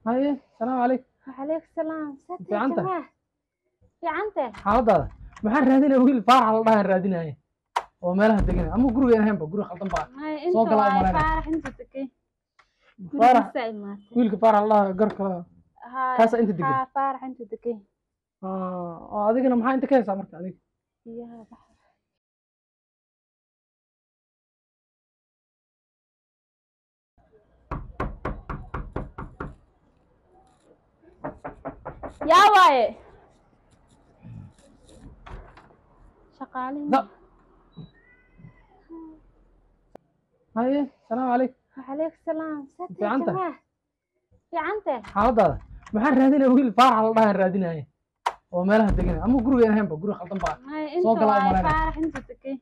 هاي السلام عليكم. وعليك السلام في ستي عنتك جماعة في عنتك xaaladaada maxaan raadinaya wiil faarax la dhahan raadinaya oo meelaha deganaya ama guriga ahaynba guri khaldan baa ما soo انت galaa u واي malaynaya فارح انت تكي faarax لسه إماتي wiilka faarax la dhaha garka هاي kaasa inta degan ها فارح انت تكي oo adigana maxaa inta ka haysaa marka adiga يا بحر يا واي شغالين لا هاي السلام عليكم. وعليك السلام ستي في عنتك جماعة في عنتك xaaladaada maxaan raadinaya wiil faarax la dhahan raadinaya oo meelaha deganaya ama guriga ahaynba guri khaldan baa ما انت soo galaa u واي malaynaya فارح انت تكي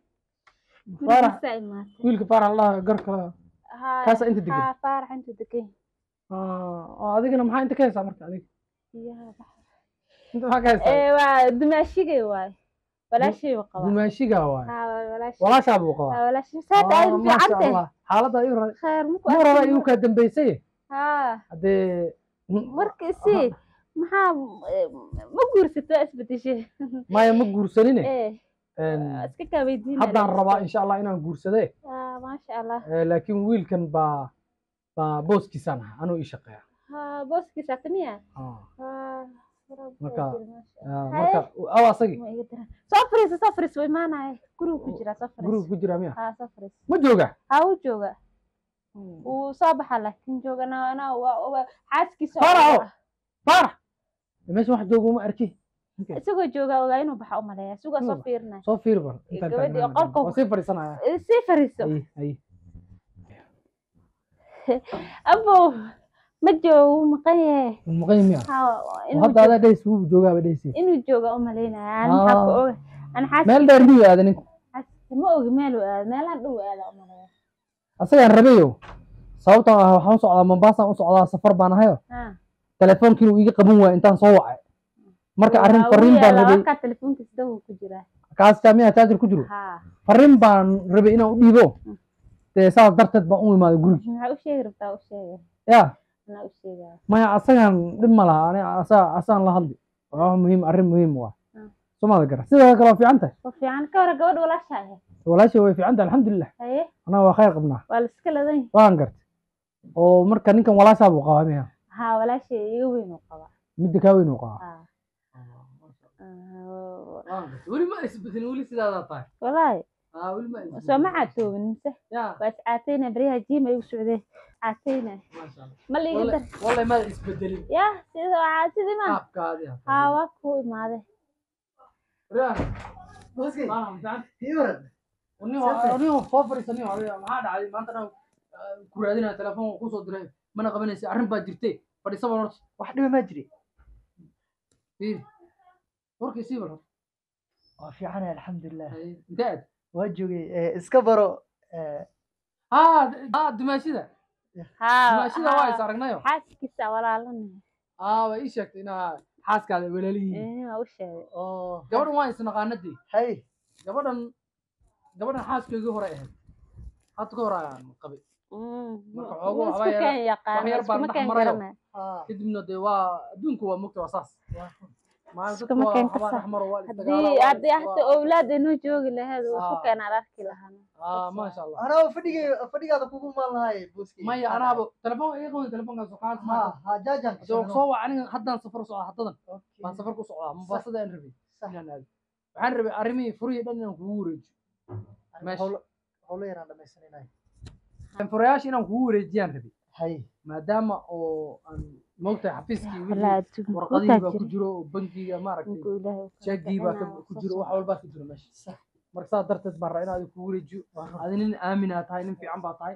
faarax لسه إماتي wiilka faarax la dhaha garka هاي kaasa inta degan ها فارح انت تكي oo adigana maxaa inta ka haysaa marka adiga يا بحر inta maxaa ka haysaa ايه دمشقي واي ولا شيء وقوا dumaashiga waay ها ولا شيء walaashaa buu qabaa ولا شيء ساد في maasha عنتك allah xaaladda iu خير مكو mar hore أحسن igu kaa dambaysay ها haddee markasi maxaa ma guursato isbedeshe maya ma guursanine iska kaa weydiinaya haddaan rabaa insha allah inaan guursade maasha allah laakiin wiilkan baa booskiisaan aha anuu ii shaqeeya booskiisa tamiya marka aw asagi soo fariis way imaanaya guriga ku jira soo guriga fariis ku jira miya soo fariis ma jooga uu jooga wuu soo baxa laakiin joogana xaaskiisa faraxo farax meesha wax jooga uma arki isagoo jooga ogaa inuu baxa u maleeya isagoo soo fiirinaya soo fiir bar gabadhii qolka waa sii fadhiisanaya sii fariiso ay abow ma joogo wuu maqan yahay maqan miya inuu hadda adaa dhays wuu joogaaba dhaysi inuu jooga u maleynaya aan maxaa ku oga aan meel dheer miyuu aaday ninku ma ogi meel uu aado meelaha dhow aada u maleeya asagaan rabayo sababtoo ah waxaan u socdaa Mombasa u socdaa safar baan ahayo telefoonkiina uu iga qaban waayay intaan soo wacay marka arrin fariin baan rabay ka telefoonkiisa daw ku jira kaas jaamiya charger ku jiro fariin baan rabay inaan u dhiibo saas darteed baan u imaaday guriga maxaa u sheegi rabtaa u sheega ya anaa u sheegaa maya asagaan dhib ma laha ani asaan la hadli waa muhiim arrin muhiim waa soomada gara sidoo kale waa fiican tahay waa fiican ka hore gabadha walaashaa ahayd walaashay way fiican tahay alxamdulilah haye anaa waa khayr qabnaa waa la iska ladan waan gartay oo marka ninkan walaashaa buu qabaa miya ها ولا شيء يوين وقضى midda kaa weyn uu qabaa weli ma isbedel weli sidaada tahay والله weli ma isbedel سو ما عاتو بنسه ya بس عاتينا بريها جيما يوسعده عاتينا maasha allah ما اللي يقدر wallahi ma isbedelin يا سيدو عاتدي ما qaabkaadi ها واكو ماده anigo soo fadhiisaniyo maxaa dhacday maanta dhan ku raadinaya telefoon ku soo diray mana qabanaysa arrin baa jirtay fadhiisaba horta wax dhiba ma jiri fiiri warkii sii bar waa fiicanahay alxamdulilah intee aad waa joogay iska baro dumaashida ها dumaashida waa is aragnayo حاسكيسا ولا لنا way ii sheegtay inaa xaaskaada walaalihiin ايه ما وش oo gabadhan waa isnaqaanadii hay gabadhan xaaskaygii hore ahayd hadda ka hor ayaan qabay marka xoogo اسكو كان يقان wax yar اسكو baan ما dhex كان marayo قرنا kadibna dee waa adduunku waa mogta waa saas maalin اسكو dadku ما waa كان waxbaa dhex كسر maro waa هدي حتى اولاد انه جوجي لهذا اسكو كان اركي لها maasha allah anaa fadhigaada kugu maal lahay buski maya anaaba telefoon iga qaban telefoonkaas oo qaad ha jaajan soo soo waa aniga haddaan safar u socdaa haddadan baan safar ku socdaa Mombasada aan rabay inaan aado waxaan rabay arrimihii furihii dhan inaan kugu wareejiyo howlo yaraan dhamaysanaynahay furayaasha inaan kugu wareejiyaan rabay hay maadaama oo aan moogtahay xafiiskii لا wixii warqadihii baa ku jiro oo bankiga maaragtay jeegii baa ku jiro wax walbaa ku jiro meesha marka saas darteed baan rabaa inaad kugu wareejiyo adi nin aaminaa tahay nin fiican baa tahay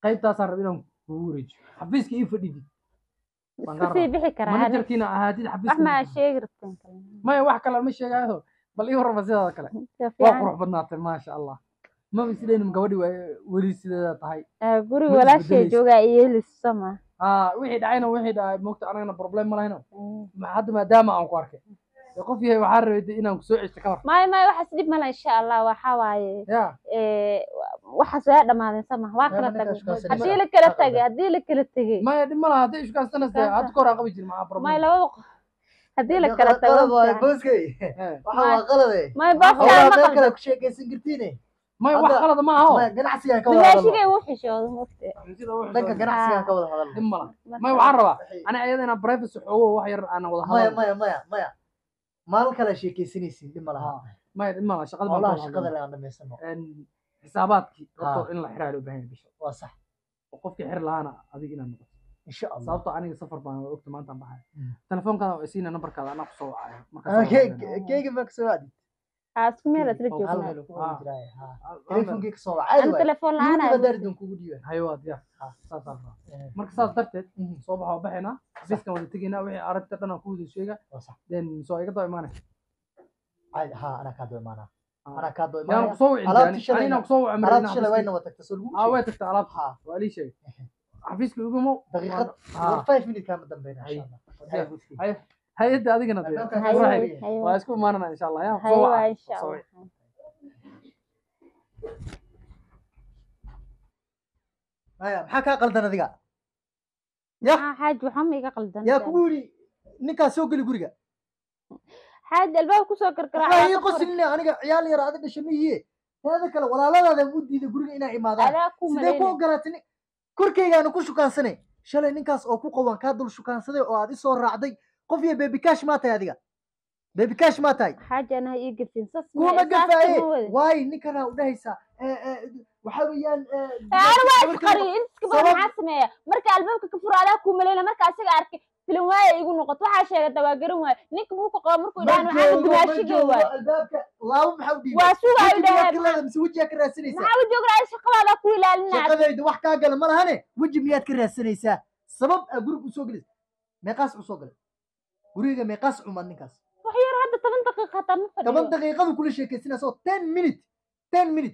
qaybtaasaan rabay inaan kugu wareejiyo xafiiska ii fadhidid اسكو بixi karaa manajerkiina ahaadid wax xafiiska ma sheegi rabtaan kale maya wax kale ma sheegaayo bal ii warrama sidaada kale waa qurux badnaatay maasha allah maba isleyn gabadhii waa weli sideeda tahay guriga walaashay jooga iyeelis sama wixii dhacayna wixii dhacay moogta anagana problem ma lahayno hadda maadaama aan ku arkay qof yahay waxaan rabay inaan ku soo ceshto ka war ما waxaas dib mala insha Allah waxa waaye ya waxa soo dhamaadeen sama waa kala tagay hadii la kala tagay ما يدري ما لها هذا إيش كاستنا هاد كورة قبل جل مع ما لو hadii la kala tago booskay waxa qalad ما booska kala ku sheekaysan kartiin ما wax qalad ma aha ما ganacsiga ka wada hadal dumaashiga uu xishoodo mugtay danka ganacsiga ka wada hadal ما ما waxaan rabaa ana ayadana privacy xogo wax yar aan wada hadal maya maal kala sheekaysanaysiin dhima laha ما shaqada ma laha shaqada la dhameysano xisaabaadkii in la xiraalo u baahan bisha waa sax qofkii xir lahaana adiga inaad noqoto insha Allah sababtoo aniga safar baan ogta maanta baxay telefoonkaada oo isiina numberkaada anaa ku soo wacaya keega ma ka soo wacdi asku meel asla joogna telefoonka ka soo wacay aan telefoon la'aan ay dardan kugu dhiibay hayo waad ya saasaan marka saas darteed soo baxo baxayna xafiiskan wada tegaynaa wixii aragta dhan aan ku wada sheega then soo iga daba imaanay ana ka daba imaanaa أنا كادو يعني كسوي عندي أنا كسوي عمري أنا شلون وين نوتك تسولف وين تكتب ألعاب ولي شيء حفيزك يقوموا دقيقة 5 minutes كان مدام بينا إن شاء الله هاي أنت هذيك نطير واسكو معنا إن شاء الله يا أيوة إن شاء الله هيا محاكا قلدنا ذيك يا حاج محمد قلدنا يا كوري نكا سوق الجوريجا حاج الباب كسر كركرة هاي قصني أنا عيال يرى هذا الشمية هذا كلا ولا لا هذا ودي ذا جوريجا إنا إمادة سيدا كو قراتني كركي أنا كل شو كان سنة شلون نكاس أو كو قوان كادل شو كان سنة أو هذه صور رعدي قفية بيبي كاش ما تاي هذيك بيبي كاش ما تاي حاجة أنا يقفين صص كو ما قفاي واي نكنا ودهيسا وحويان أنا وايد قري أنت كبر معسمة مركا الباب كفر على كوملينا مركا أسيق عرك فيلم واي يقول نقط واحد شيء تواجرون واي نك مو كقامركوا يدان وعامل دماشي جوا الباب الله محودي واسوق عيده كلها مسوجة كراسنيسا محاول جوجر على شقة على كويلا لنا شقة ذي دوح كاجل مرة هني وجه ميات كراسنيسا سبب أقولك وسوقلس مقاس وسوقل قريجة مقاس عمان نقاس وحير هذا 8 دقيقة 8 دقيقة وكل شيء كسينا صوت 10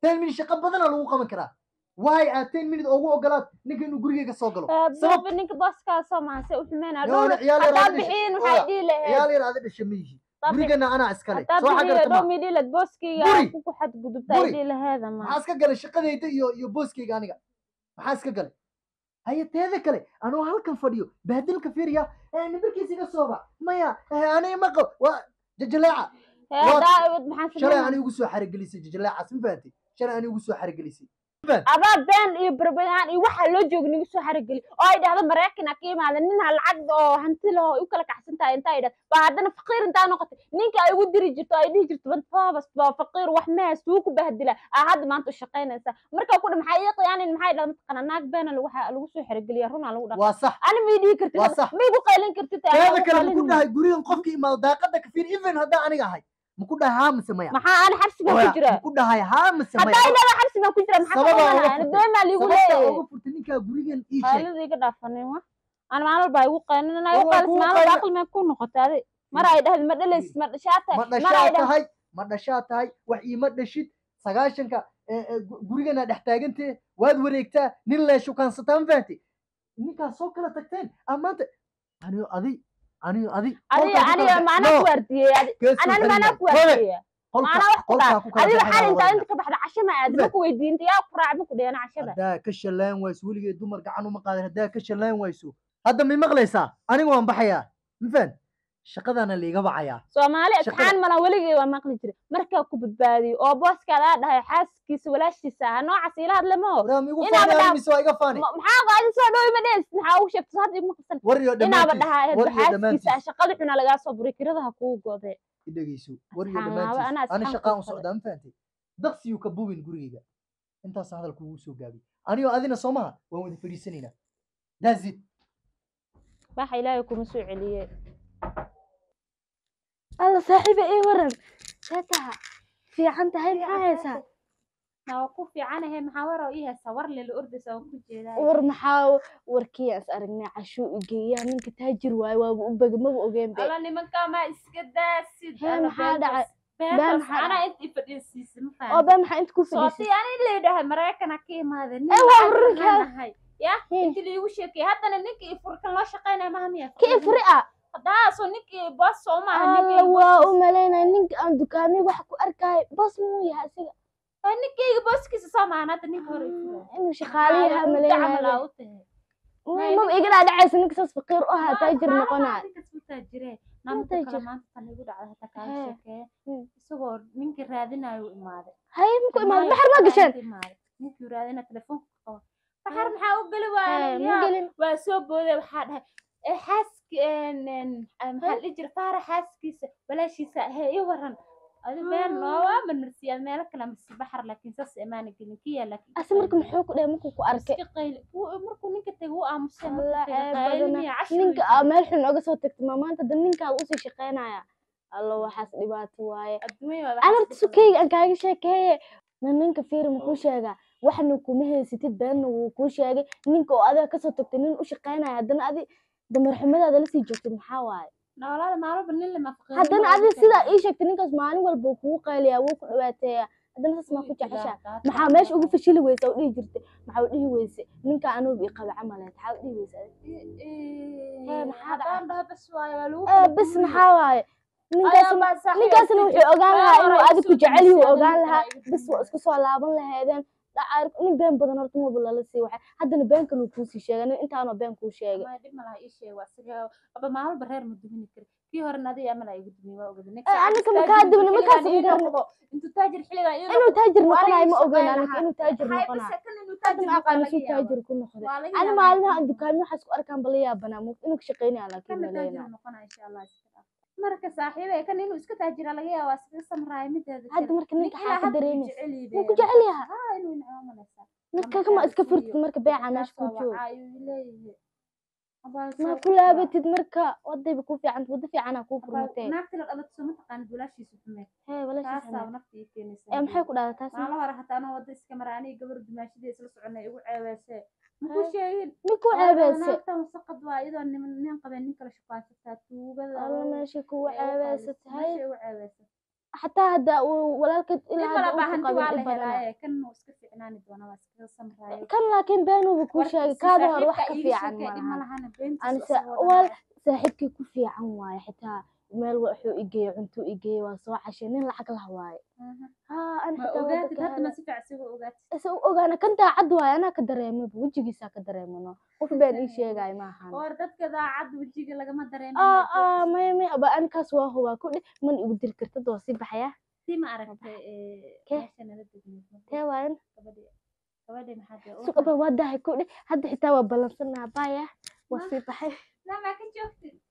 minute شقة بدنا لو قام كرا واي 10 minute أو قلات نكين قريجة كسوقله سبب إنك بس كاسو مع سوفمان هذول طابحين وحيدي له عيالي هذا الشميجي قريجة أنا أسكالي طابحين دومي ليلة بوسكي يا كوكو حد قدوب تايدي له هذا ما حاسك قال الشقة ذي يو بوسكي قانيقا حاسك قال هيا تذكري أنا هالكم فيديو بهدل كفير يا نبركي سيجا صوبا مايا أنا مقو ججلاعة داود محاسب شرع أنا يقصو حرق ليسي ججلاعة اسم فاتي شرع أنا يقصو حرق ليسي أبا بين يبربيان يوحى لوجوج نيجسو حرقلي أي ده هذا مريكن أكيد هذا نين هالعقد أو هنتله يوكلك أحسن أنت ده بعدنا فقير أنت نقط نينك أيود درجته أي درجته بنت بس فقير وحماس سوق بهدله هذا ما أنتو شقين إنسا مركب كل محيط يعني محيط لما تقنناك بين الوحى الوسو حرقلي يرونا على وده وصح أنا ميدي كرتي وصح ما يقول قايلين كرتي هذا كلام كنا يقولون قفك ما داقتك كفير إيفن هذا أنا هاي مكودا هام سمايا ما أنا حرسي ما كجرا مكودا هاي هام سمايا حتى أنا حرسي ما كجرا محكمة أنا دائما اللي يقول إيه أوقف تنيك أقولين إيش هذا ذيك دافني ما أنا ما أعرف بايقول قاين أنا يقول اسمع أنا باقي ما يكون نقطة هذه ما رأيت هذا مدلس مدشات هاي وحي مدشيد سجاشنك قرينا نحتاجنته واد وريكتا نلا شو كان ستان فاتي نيكا سوكلا تكتين أما أنت أنا ما أنا كوردي أنا ما أنا كوردي أنا وقتها هذه الحالة أنت كبحد عشان ما أدري كويدي أنت يا قراع بكودي أنا عشان هذا كشلان ويسو لي دمر قعنو مقادر هذا كشلان ويسو هذا من مغليسا أنا وان بحيا مفن شقدنا اللي قبعيا سومالي امتحان ملا ولغي waa maqli jiray marka ku badbaadi oo booska la dhahay xaaskiisa walaashiisa noocaas ila hadlamo ina miso iga faani maxaa qaadi soo dhow ma dhees maxaa u sheegtay hadda ima qabsan ina dhahay xaaskiisa shaqada xuna laga soo buray kiradaha ku go'day idageyso wariyo dhamaantiis ana shaqaan u socdaan faantay daqsiyu ka buubin guriga intaas hadal kugu soo gaabi aniyo adina Soomaa waan wada fadhiisanayna daazid waxa ilaahay kuma soo celiyay الله صاحبي ايه ورن شاتها في عنده هاي محايسة نوقف في عنها هي محاورة ايه صور لي الأرض سوا كجيدا ور محاو وركياس أرجع عشو إجيا من كتاجر واي وبقى ما بقى جنبي الله نمك ما إسكداسيد أنا محادا أنا أنت فديسيس مفهوم أو بمح أنت كوفي صوتي يعني اللي ده مريكنا كيم هذا أيوة وركها هاي يا أنت اللي وشكي حتى إنك يفرق الله شقينا ما هم كيف رئة ده سونيك باص وما هنيك waa u maleynaa ninka aan dukaamay wax ku arkay bas muu yahay asiga ninkayga booskiisa soo maanaata ninka hore inuu shaqaaliyaha maleeyahay ma igala dhacaysa ninka saas faqiir u ahaa taajir noqonaa taajiree namta kale maanta tan igu dhacday hata kaa sheekee isagoo ninka raadinayo imaaday hay minku imaaday baxar ma gashaan ninkii raadina telefoonka qaba baxar maxaa u gali waayay waa soo booday waxaa dhahay xaaski maxaa la jira faara xaaskiisa walaashiisa ii waran adi been noowa marsiya meel kale marsi baxar laakiin saas imaan gelin kiya laakiin asa marka muxuu ku dhahay markuu ku arkay markuu ninka tagay uu aamusay ninka meel xun oga soo tagtay maanta dan ninka uu sii shaqeynaya الله waxaas dhibaato waaye anarta sukeyga aan kaaga sheekeeye ninka fiir muxuu sheegaa waxna kuma heysatid been uu ku sheegay ninka oo adiga ka soo tagtay nin u shaqeynaya hadana adi damar xumadaada la sii joogtid maxaa waaye noolaal maalba nin lama faqeen hadana adi sida ii sheegtay ninkaas maalin walba kugu qaaliyaa wuu ku dhawaateeyaa hadana saas ma ku jeceshaa maxaa meesha ugu fashili weysa oo dhihi jirtay maxaa dhihi weysa ninka anoo bii qaba camaleed maxaa dhihi weysa maxaa bas waaye bas maxaa waaye ninkaasna wuxuu ogaan lahaa inuu adiga ku jecel yahay ogaan lahaa bas waa isku soo laaban lahaydeen dhacaar nin been badan horta ma bula la sii waxay haddana beenkan uu ku sii sheegay nin intaanoo been kuu sheegay ma dib malaha ii sheeg waa siga aba maal bareer ma dubin kar kii hore nadii ama la igu dubin waa ogada ninka aniga ma ka dubin ma ka sii garno intuu taajir xiliga inuu taajir noqonayo ma ogaan aniga inuu taajir noqonayo hadda aqaan inuu taajir ku noqday ana maalmaha dukaan waxaas ku arkaan baliya banaa inuu ka shaqeynaya laakiin ma leeyahay noqonayo insha Allah marka saaxiibay kan inuu iska taajira laga yaabaa sida samraay mideeda hadda marka ninka xaafad dareemaysa wuu ku jecel yahay inuu nacaamaleysa ninka kama iska furtid marka beeca meesha ku joogo ma ku laabatid marka wadayba ku fiican wada fiican ku furmatay naagta la dhalat soo mataqaan walaashiisa xumeed walaashiisa naftii keenaysa maxay ku dhahdaa taas maalo hore hataa anoo wada iska maraani gabar dumaashidees la soconay igu ceebeysay ku sheegin ku ceebeysay naagta wasaqad waa iyadoo nin qabeen nin kala shaqaysataa tuugada alla meesha ku ceebeysay ugu ceebeysay حتى هذا ولكن إلى هذا كان مسك في عنان الدونا بس سمراء كان لكن بينه بكل شيء كذا روح كفي عن أنا أول صاحبك كفي عن واي حتى مال وحو إجي عنتو إجي وصوا عشان نلعق الهواي أنا أوقات هذا ما سفع سوى أنا كنت عدوى أنا كدريمة بوجهي ساك دريمة وفي بالي شيء جاي معها وردت كذا عد وجهي لقى ما دريمة ما أبى أن كسوة هو كل من يقدر كرت دوسي بحياة دي ما أعرف كيف وين كبدي محد سوق بوده كل هذا حتى وبلنسنا بايا وصي بحياة لا ما كنت شفت